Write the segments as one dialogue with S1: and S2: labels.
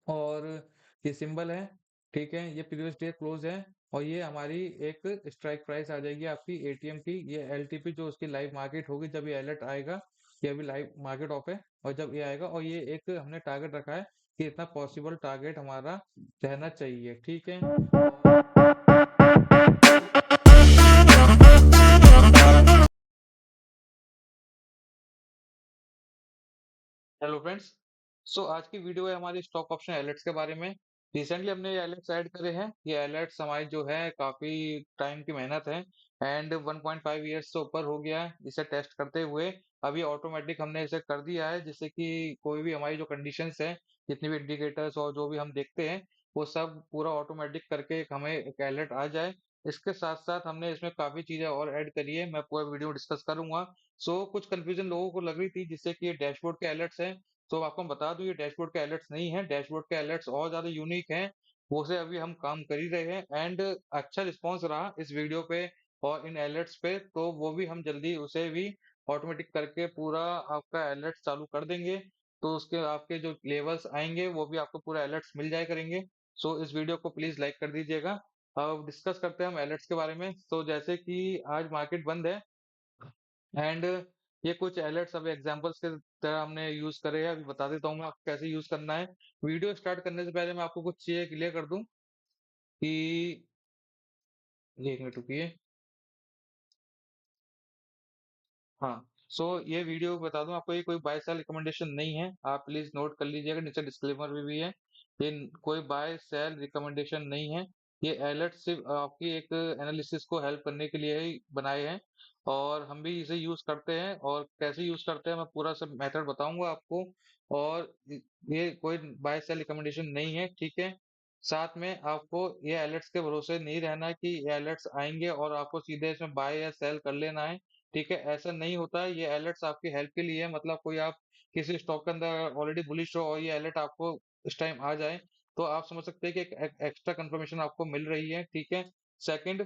S1: और ये सिंबल है, ठीक है, ये प्रीवियस डे क्लोज है। और ये हमारी एक स्ट्राइक प्राइस आ जाएगी आपकी एटीएम की, ये एलटीपी जो उसकी लाइव मार्केट होगी जब ये अलर्ट आएगा। ये अभी लाइव मार्केट ऑफ है, और जब ये आएगा, और ये एक हमने टारगेट रखा है कि इतना पॉसिबल टारगेट हमारा रहना चाहिए, ठीक है। Hello friends. सो आज की वीडियो है हमारी स्टॉक ऑप्शन अलर्ट्स के बारे में। रिसेंटली हमने ये अलर्ट्स ऐड करे हैं। ये अलर्ट्स हमारी जो है काफी टाइम की मेहनत है, एंड 1.5 ईयर्स से ऊपर हो गया है इसे टेस्ट करते हुए। अभी ऑटोमेटिक हमने इसे कर दिया है, जिससे कि कोई भी हमारी जो कंडीशंस है, जितनी भी इंडिकेटर्स और जो भी हम देखते हैं, वो सब पूरा ऑटोमेटिक करके हमें एक अलर्ट आ जाए। इसके साथ साथ हमने इसमें काफी चीजें और ऐड करी है, मैं पूरा वीडियो डिस्कस करूंगा। कुछ कंफ्यूजन लोगों को लग रही थी जिससे कि ये डैशबोर्ड के अलर्ट्स हैं। तो आपको मैं बता दूं, ये डैशबोर्ड के अलर्ट्स नहीं है, डैशबोर्ड के अलर्ट्स और ज्यादा यूनिक हैं। वो से अभी हम काम कर ही रहे हैं, एंड अच्छा रिस्पॉन्स रहा इस वीडियो पे और इन अलर्ट्स पे, तो वो भी हम जल्दी उसे भी ऑटोमेटिक करके पूरा आपका अलर्ट चालू कर देंगे। तो उसके आपके जो लेवल्स आएंगे वो भी आपको पूरा अलर्ट्स मिल जाया करेंगे। इस वीडियो को प्लीज लाइक कर दीजिएगा। अब डिस्कस करते हैं हम अलर्ट्स के बारे में। जैसे कि आज मार्केट बंद है, एंड ये कुछ अलर्ट्स अब एग्जांपल्स के तरह हमने यूज करे हैं। अभी बता देता हूँ मैं आपको कैसे यूज करना है। वीडियो स्टार्ट करने से पहले मैं आपको कुछ चीजें क्लियर कर दूं कि ये एक मिनट रुकिए। हाँ। ये वीडियो बता दूं आपको, ये कोई बाय सेल रिकमेंडेशन नहीं है, आप प्लीज नोट कर लीजिएगा, नीचे डिस्क्लेमर भी है। ये कोई बाय सेल रिकमेंडेशन नहीं है। ये अलर्ट सिर्फ आपकी एक एनालिसिस को हेल्प करने के लिए ही बनाए हैं, और हम भी इसे यूज करते हैं। और कैसे यूज करते हैं मैं पूरा सब मेथड बताऊंगा आपको। और ये कोई बाय सेल रिकमेंडेशन नहीं है, ठीक है। साथ में आपको ये अलर्ट्स के भरोसे नहीं रहना है कि ये अलर्ट्स आएंगे और आपको सीधे इसमें बाय या सेल कर लेना है, ठीक है। ऐसा नहीं होता है, ये अलर्ट्स आपकी हेल्प के लिए है। मतलब कोई आप किसी स्टॉक के अंदर ऑलरेडी बुलिश हो और ये अलर्ट आपको इस टाइम आ जाए, तो आप समझ सकते हैं कि एक एक्स्ट्रा कंफर्मेशन आपको मिल रही है, ठीक है। सेकंड,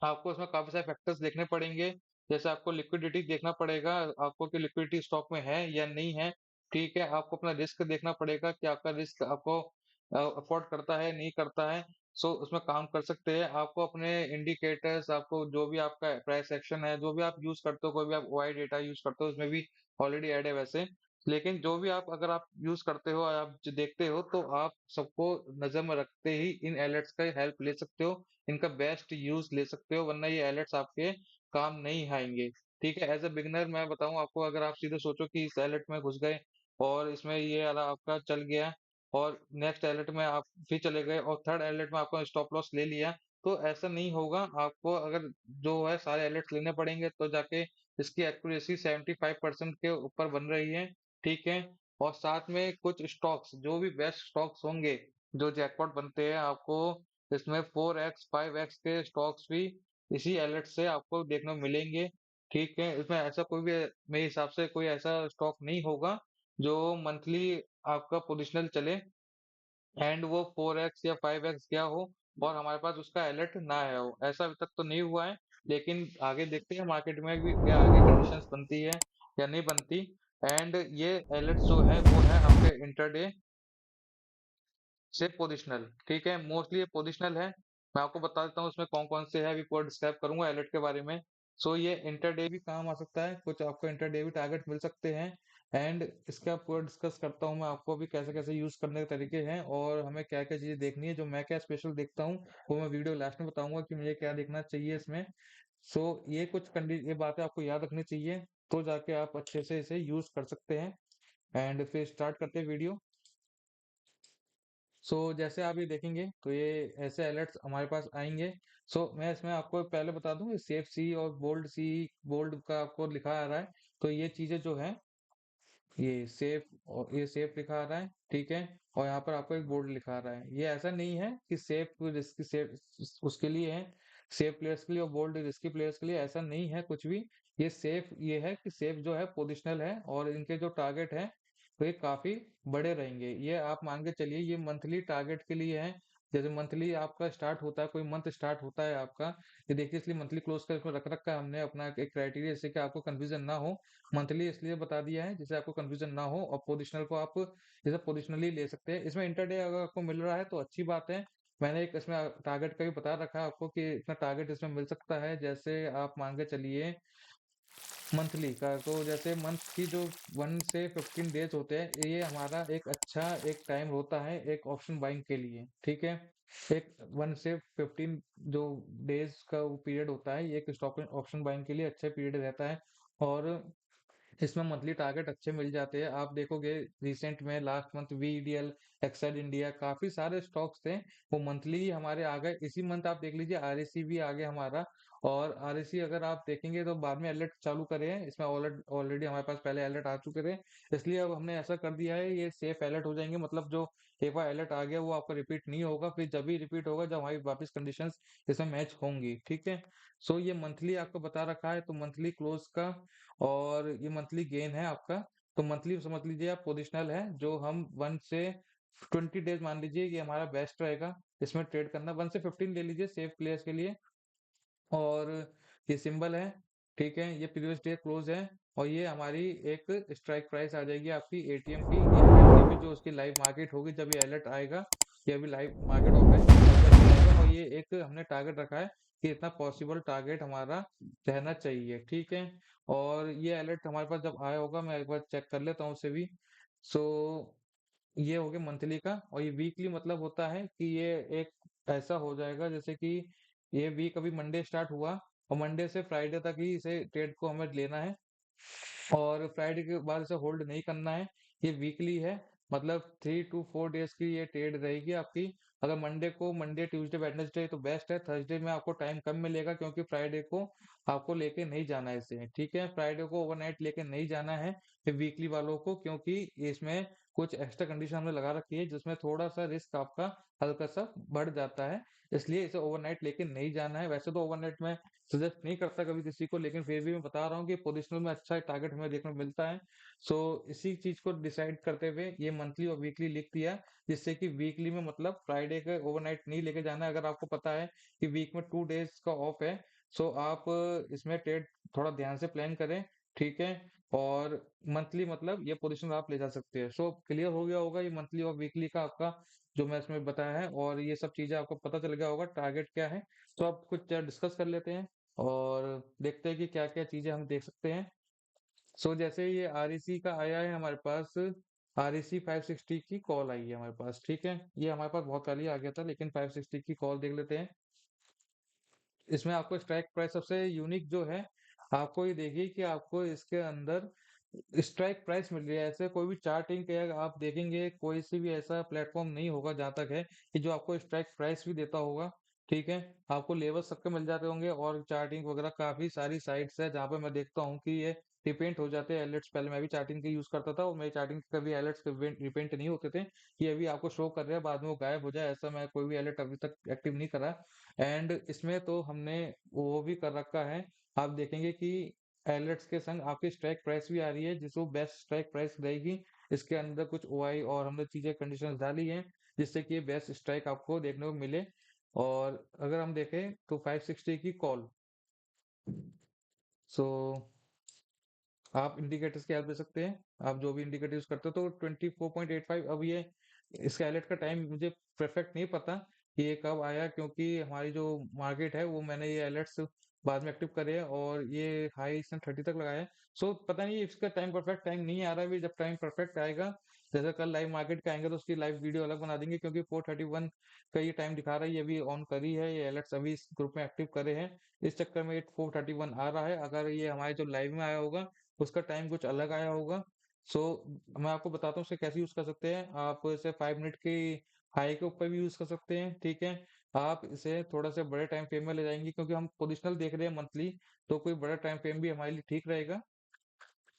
S1: आपको इसमें काफी सारे फैक्टर्स देखने पड़ेंगे। जैसे आपको लिक्विडिटी देखना पड़ेगा, आपको कि लिक्विडिटी स्टॉक में है या नहीं है, ठीक है। आपको अपना रिस्क देखना पड़ेगा कि आपका रिस्क आपको अफोर्ड करता है नहीं करता है। उसमें काम कर सकते हैं। आपको अपने इंडिकेटर्स, आपको जो भी आपका प्राइस एक्शन है, जो भी आप यूज करते हो, कोई भी आप ओआई डेटा यूज करते हो, उसमें भी ऑलरेडी ऐड है वैसे। लेकिन जो भी आप अगर आप यूज करते हो, आप जो देखते हो, तो आप सबको नजर में रखते ही इन अलर्ट्स का हेल्प ले सकते हो, इनका बेस्ट यूज ले सकते हो, वरना ये अलर्ट्स आपके काम नहीं आएंगे, ठीक है। एज अ बिगनर मैं बताऊं आपको, अगर आप सीधे सोचो कि इस अलर्ट में घुस गए और इसमें ये वाला आपका चल गया, और नेक्स्ट अलर्ट में आप फिर चले गए और थर्ड अलर्ट में आपको स्टॉप लॉस ले लिया, तो ऐसा नहीं होगा। आपको अगर जो है सारे अलर्ट लेने पड़ेंगे, तो जाके इसकी एक्यूरेसी 75% के ऊपर बन रही है, ठीक है। और साथ में कुछ स्टॉक्स, जो भी बेस्ट स्टॉक्स होंगे, जो जैकपॉट बनते हैं, आपको इसमें 4x 5x के स्टॉक्स भी इसी अलर्ट से आपको देखने को मिलेंगे, ठीक है। इसमें ऐसा कोई भी मेरे हिसाब से कोई ऐसा स्टॉक नहीं होगा जो मंथली आपका पोजिशनल चले एंड वो 4x या 5x गया हो और हमारे पास उसका अलर्ट ना आया हो। ऐसा अभी तक तो नहीं हुआ है, लेकिन आगे देखते हैं मार्केट में भी क्या आगे कंडीशंस बनती है या नहीं बनती। एंड ये अलर्ट जो है वो है आपके इंटरडे से पोजिशनल, ठीक है। मोस्टली ये पोजिशनल है। मैं आपको बता देता हूँ इसमें कौन कौन से है, अभी पूरा डिस्क्राइब करूंगा अलर्ट के बारे में। ये इंटरडे भी काम आ सकता है, कुछ आपको इंटरडे भी टारगेट मिल सकते हैं। एंड इसका पूरा डिस्कस करता हूँ मैं आपको भी कैसे कैसे यूज करने के तरीके हैं, और हमें क्या क्या चीजें देखनी है, जो मैं क्या स्पेशल देखता हूँ वो मैं वीडियो लास्ट में बताऊंगा कि मुझे क्या देखना चाहिए इसमें। ये कुछ ये बातें आपको याद रखनी चाहिए, तो जाके आप अच्छे से इसे यूज कर सकते हैं। एंड फिर स्टार्ट करते हैं वीडियो। जैसे आप ये देखेंगे तो ये ऐसे अलर्ट्स हमारे पास आएंगे। मैं इसमें आपको पहले बता दूं, सेफ सी और बोल्ड सी, बोल्ड का आपको लिखा आ रहा है। ये चीजें जो है, ये सेफ और ये सेफ लिखा आ रहा है, ठीक है। और यहाँ पर आपको एक बोल्ड लिखा आ रहा है। ये ऐसा नहीं है कि सेफ रिस्क सेफ उसके लिए है, सेफ प्लेयर्स के लिए और बोल्ड रिस्की प्लेयर्स के लिए, ऐसा नहीं है कुछ भी। ये सेफ ये है कि सेफ जो है पोजिशनल है, और इनके जो टारगेट है तो ये काफी बड़े रहेंगे। ये आप मान के चलिए, ये मंथली टारगेट के लिए है। जैसे मंथली आपका स्टार्ट होता है, कोई मंथ स्टार्ट होता है आपका, ये देखिए इसलिए मंथली क्लोज का इसको रख रखा है हमने अपना एक क्राइटेरिया, जैसे कि आपको कंफ्यूजन ना हो। मंथली इसलिए बता दिया है जिससे आपको कंफ्यूजन ना हो, और पोजिशनल को आप जैसे पोजिशनली ले सकते हैं। इसमें इंटरडे अगर आपको मिल रहा है तो अच्छी बात है। मैंने एक इसमें टारगेट का भी बता रखा है आपको कि इतना टारगेट इसमें मिल सकता है। जैसे आप मान के चलिए मंथली का, तो जैसे मंथ की जो 1 से 15 डेज होते हैं, ये हमारा एक अच्छा एक टाइम होता है एक ऑप्शन बाइंग के लिए, ठीक है। एक 1 से 15 जो डेज का वो पीरियड होता है, ये एक स्टॉक ऑप्शन बाइंग के लिए अच्छा पीरियड रहता है। और इसमें मंथली टारगेट अच्छे मिल जाते हैं। आप देखोगे रिसेंट में last month VDL, Exide India, काफी सारे स्टॉक्स थे वो मंथली ही हमारे आ गए। इसी मंथ आप देख लीजिए आरएसी भी आ गया हमारा। और आरएसी अगर आप देखेंगे तो बाद में अलर्ट चालू करे हैं, इसमें ऑलरेडी हमारे पास पहले अलर्ट आ चुके थे। इसलिए अब हमने ऐसा कर दिया है, ये सेफ अलर्ट हो जाएंगे, मतलब जो एक बार अलर्ट आ गया वो आपका रिपीट नहीं होगा, फिर जब भी रिपीट होगा जब हमारी वापस कंडीशंस इसमें मैच होंगी, ठीक है। सो ये मंथली आपको बता रखा है, तो मंथली क्लोज का और ये मंथली गेन है आपका। तो मंथली समझ लीजिए आप पोजिशनल है, जो हम 1 से 20 डेज मान लीजिए ये हमारा बेस्ट रहेगा इसमें ट्रेड करना। 1 से 15 ले लीजिए सेफ प्लेयर्स के लिए। और ये सिंबल है, ठीक है, ये प्रीवियस डे क्लोज है। और ये हमारी एक स्ट्राइक प्राइस आ जाएगी आपकी एटीएम की। ये एमएमडी में जो उसकी लाइव मार्केट होगी जब ये अलर्ट आएगा, ये अभी लाइव मार्केट ऑफ है, और जब ये आएगा, और ये एक हमने टारगेट रखा है कि इतना पॉसिबल टारगेट हमारा रहना चाहिए, ठीक है। और ये अलर्ट हमारे पास जब आया होगा, मैं एक बार चेक कर लेता हूँ उसे भी। सो ये हो गया मंथली का। और ये वीकली मतलब होता है कि ये एक ऐसा हो जाएगा जैसे कि ये वीक अभी मंडे स्टार्ट हुआ, और मंडे से फ्राइडे तक ही इसे ट्रेड को हमें लेना है, और फ्राइडे के बाद इसे होल्ड नहीं करना है। ये वीकली है, मतलब 3 to 4 डेज की ये ट्रेड रहेगी आपकी। अगर मंडे को, मंडे ट्यूसडे वेडनेसडे तो बेस्ट है, थर्सडे में आपको टाइम कम मिलेगा क्योंकि फ्राइडे को आपको लेके नहीं जाना है इसे, ठीक है। फ्राइडे को ओवरनाइट लेके नहीं जाना है वीकली वालों को, क्योंकि इसमें कुछ एक्स्ट्रा कंडीशन हमने लगा रखी है जिसमें थोड़ा सा रिस्क आपका हल्का सा बढ़ जाता है। इसलिए इसे ओवरनाइट लेके नहीं जाना है। वैसे तो ओवरनाइट में सजेस्ट नहीं करता कभी किसी को, लेकिन फिर भी मैं बता रहा हूँ कि पोजिशनल में अच्छा टारगेट हमें देखने को मिलता है। सो इसी चीज को डिसाइड करते हुए ये मंथली और वीकली लिख दिया, जिससे कि वीकली में मतलब फ्राइडे का ओवरनाइट नहीं लेके जाना है। अगर आपको पता है कि वीक में 2 डेज का ऑफ है, सो आप इसमें ट्रेड थोड़ा ध्यान से प्लान करें, ठीक है। और मंथली मतलब ये पोजीशन आप ले जा सकते हैं। सो क्लियर हो गया होगा ये मंथली और वीकली का आपका जो मैं इसमें बताया है, और ये सब चीजें आपको पता चल गया होगा टारगेट क्या है। तो अब कुछ डिस्कस कर लेते हैं और देखते हैं कि क्या-क्या चीजें हम देख सकते हैं। सो जैसे ये आरईसी का आया है हमारे पास, आरईसी 560 की कॉल आई है हमारे पास, ठीक है। ये हमारे पास बहुत पहले ही आ गया था, लेकिन 560 की कॉल देख लेते हैं। इसमें आपको स्ट्राइक प्राइस सबसे यूनिक जो है, आपको ये देखिए कि आपको इसके अंदर स्ट्राइक प्राइस मिल रही है। ऐसे कोई भी चार्टिंग के अगर आप देखेंगे, कोई सी भी ऐसा प्लेटफॉर्म नहीं होगा जहां तक है कि जो आपको स्ट्राइक प्राइस भी देता होगा, ठीक है। आपको लेवल सबके मिल जाते होंगे, और चार्टिंग वगैरह काफी सारी साइट्स है जहाँ पे मैं देखता हूँ कि ये रिपेंट हो जाते हैं अलर्ट्स। पहले मैं भी चार्टिंग के यूज करता था और मेरी चार्टिंग के कभी अलर्ट्स रिपेंट नहीं होते थे। ये अभी आपको शो कर रहे हैं, बाद में वो गायब हो जाए, ऐसा मैं कोई भी अलर्ट अभी तक एक्टिव नहीं करा। एंड इसमें तो हमने वो भी कर रखा है, आप देखेंगे कि अलर्ट्स के संग आपकी स्ट्राइक प्राइस भी आ रही है, जिसको बेस्ट स्ट्राइक प्राइस रहेगी। इसके अंदर कुछ ओआई और हमने चीजें कंडीशंस डाली हैं जिससे कि बेस्ट स्ट्राइक आपको देखने को मिले। और अगर हम देखें तो 560 की कॉल, सो आप इंडिकेटर्स की हेल्प ले सकते हैं। आप जो भी इंडिकेटर यूज करते हो, तो 24.85, अब ये इसका अलर्ट का टाइम मुझे परफेक्ट नहीं पता कि ये कब आया, क्योंकि हमारी जो मार्केट है वो मैंने ये अलर्ट्स बाद में एक्टिव करे हैं, और ये हाई इसने 30 तक लगाया है। सो पता नहीं इसका टाइम परफेक्ट टाइम नहीं आ रहा है। अभी जब टाइम परफेक्ट आएगा, जैसे कल लाइव मार्केट का आएंगे, तो उसकी लाइव वीडियो अलग बना देंगे, क्योंकि 4:31 का ये टाइम दिखा रहा है। ये अभी ऑन करी है, ये अलर्ट्स अभी इस ग्रुप में एक्टिव करे हैं, इस चक्कर में ये 4:31 आ रहा है। अगर ये हमारे जो लाइव में आया होगा उसका टाइम कुछ अलग आया होगा। सो मैं आपको बताता हूँ इसे कैसे यूज कर सकते हैं। आप इसे 5 मिनट की हाई के ऊपर भी यूज कर सकते हैं, ठीक है। आप इसे थोड़ा सा बड़े टाइम फ्रेम में ले जाएंगे, क्योंकि हम पोजिशनल देख रहे हैं मंथली, तो कोई बड़ा टाइम फ्रेम भी हमारे लिए ठीक रहेगा।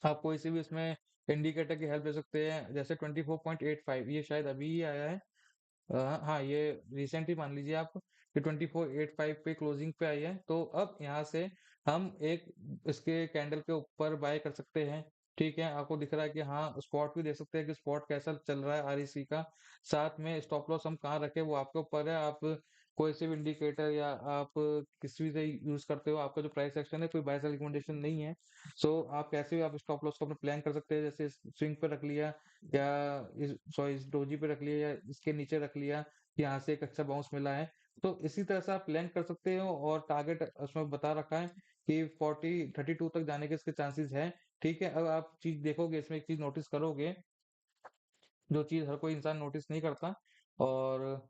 S1: आप कोई से भी इसमें इंडिकेटर की हेल्प ले सकते हैं, जैसे 24.85 ये शायद अभी ही आया है। हाँ, ये रिसेंटली मान लीजिए आप कि 24.85 पे क्लोजिंग पे आई है। तो अब यहाँ से हम एक इसके कैंडल के ऊपर बाय कर सकते हैं, ठीक है, आपको दिख रहा है कि हाँ, स्पॉट भी देख सकते हैं कि स्पॉट कैसा चल रहा है आरईसी का। साथ में स्टॉप लॉस हम कहाँ रखें वो आपके ऊपर है। आप कोई से भी इंडिकेटर या आप किसी भी से यूज़ करते हो, आपका जो प्राइस एक्शन है कोई बाय सेल रिकमेंडेशन नहीं है। सो आप कैसे भी आप स्टॉप लॉस को अपना प्लान कर सकते हैं, जैसे स्विंग पे रख लिया या इस सॉरी इस डोजी पे रख लिया या इसके नीचे रख लिया, कि यहाँ से एक अच्छा बाउंस मिला है। तो इसी तरह से आप प्लान कर सकते हो और टारगेट उसमें बता रखा है कि 40 32 तक जाने के इसके चांसेस है। ठीक है, अब आप चीज़ देखोगे, इसमें एक चीज़ नोटिस करोगे, जो चीज़ हर कोई इंसान नोटिस नहीं करता। और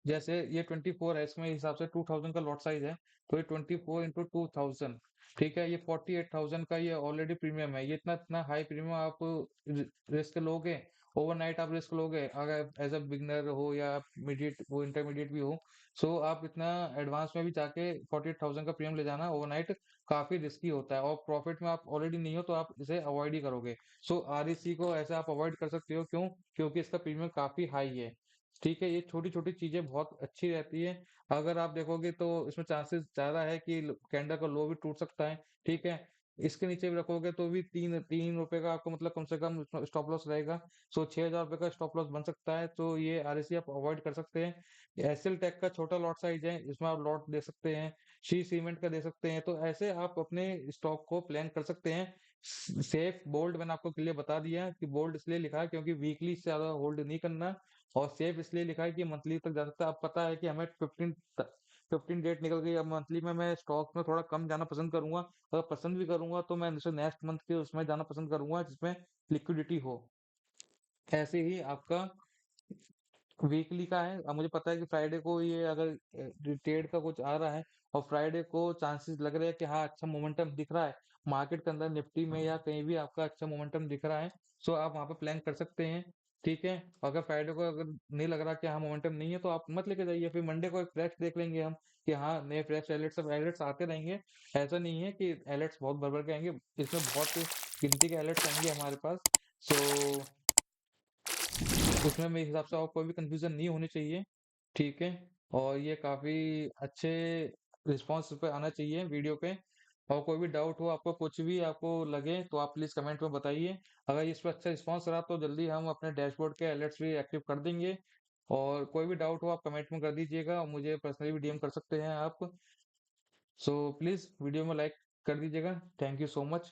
S1: जैसे ये 24 है, इसमें हिसाब से 2000 का लॉट साइज है, तो ये 24 इंटू 2000, ठीक है, ये 48,000 का ये ऑलरेडी प्रीमियम है। ये इतना इतना हाई प्रीमियम आप रिस्क लोगे, ओवरनाइट आप रिस्क लोगे अगर एज अ बिगनर हो या मीडिएट वो इंटरमीडिएट भी हो। सो आप इतना एडवांस में भी जाके 48,000 का प्रीमियम ले जाना ओवरनाइट काफी रिस्की होता है, और प्रॉफिट में आप ऑलरेडी नहीं हो तो आप इसे अवॉइड ही करोगे। सो आरईसी को ऐसे आप अवॉइड कर सकते हो, क्यों? क्योंकि इसका प्रीमियम काफी हाई है। ठीक है, ये छोटी-छोटी चीज़ें बहुत अच्छी रहती है। अगर आप देखोगे तो इसमें चांसेस ज़्यादा है कि कैंडल का लो भी टूट सकता है, ठीक है? इसके नीचे भी रखोगे तो भी 3 रुपए का आपको मतलब कम से कम स्टॉप लॉस रहेगा। सो 6,000 रुपए का स्टॉप लॉस बन सकता है, तो ये आरएससी आप अवॉइड कर सकते हैं। एसएल टेक का छोटा लॉट साइज है, इसमें आप लॉट दे सकते हैं। शी सीमेंट का दे सकते हैं, तो ऐसे आप अपने स्टॉक को प्लान कर सकते हैं। सेफ बोल्ड मैंने आपको क्लियर बता दिया कि बोल्ड इसलिए लिखा है क्योंकि वीकली से ज्यादा होल्ड नहीं करना, और सेफ इसलिए लिखा है कि मंथली तक जा सकता है। अब पता है कि हमें 15 डेट निकल गई, अब मंथली में मैं स्टॉक में थोड़ा कम जाना पसंद करूंगा। अगर पसंद भी करूंगा तो मैं नेक्स्ट मंथ के उसमें जाना पसंद करूंगा जिसमें लिक्विडिटी हो। ऐसे ही आपका वीकली का है। अब मुझे पता है कि फ्राइडे को ये अगर ट्रेड का कुछ आ रहा है और फ्राइडे को चांसेस लग रहे हैं कि हाँ अच्छा मोमेंटम दिख रहा है मार्केट के अंदर, निफ्टी में या कहीं भी आपका अच्छा मोमेंटम दिख रहा है, सो आप वहां पे प्लान कर सकते हैं। ठीक है, अगर फ्राइडे को अगर नहीं लग रहा कि हाँ मोमेंटम नहीं है तो आप मत लेके जाइए, फिर मंडे को एक फ्लैश देख लेंगे हम कि हाँ नए फ्लैश अलर्ट्स आते रहेंगे। ऐसा नहीं है कि अलर्ट्स बहुत भर भर के आएंगे, इसमें बहुत गिनती के अलर्ट्स आएंगे हमारे पास। सो उसमें मेरे हिसाब से और कोई भी कंफ्यूजन नहीं होनी चाहिए। ठीक है, और ये काफी अच्छे रिस्पांस पे आना चाहिए वीडियो पे। और कोई भी डाउट हो आपको, कुछ भी आपको लगे तो आप प्लीज कमेंट में बताइए। अगर इस पर अच्छा रिस्पांस रहा तो जल्दी हम अपने डैशबोर्ड के अलर्ट्स भी एक्टिव कर देंगे। और कोई भी डाउट हो आप कमेंट में कर दीजिएगा, और मुझे पर्सनली भी डीएम कर सकते हैं आप। सो प्लीज वीडियो में लाइक कर दीजिएगा। Thank you so much.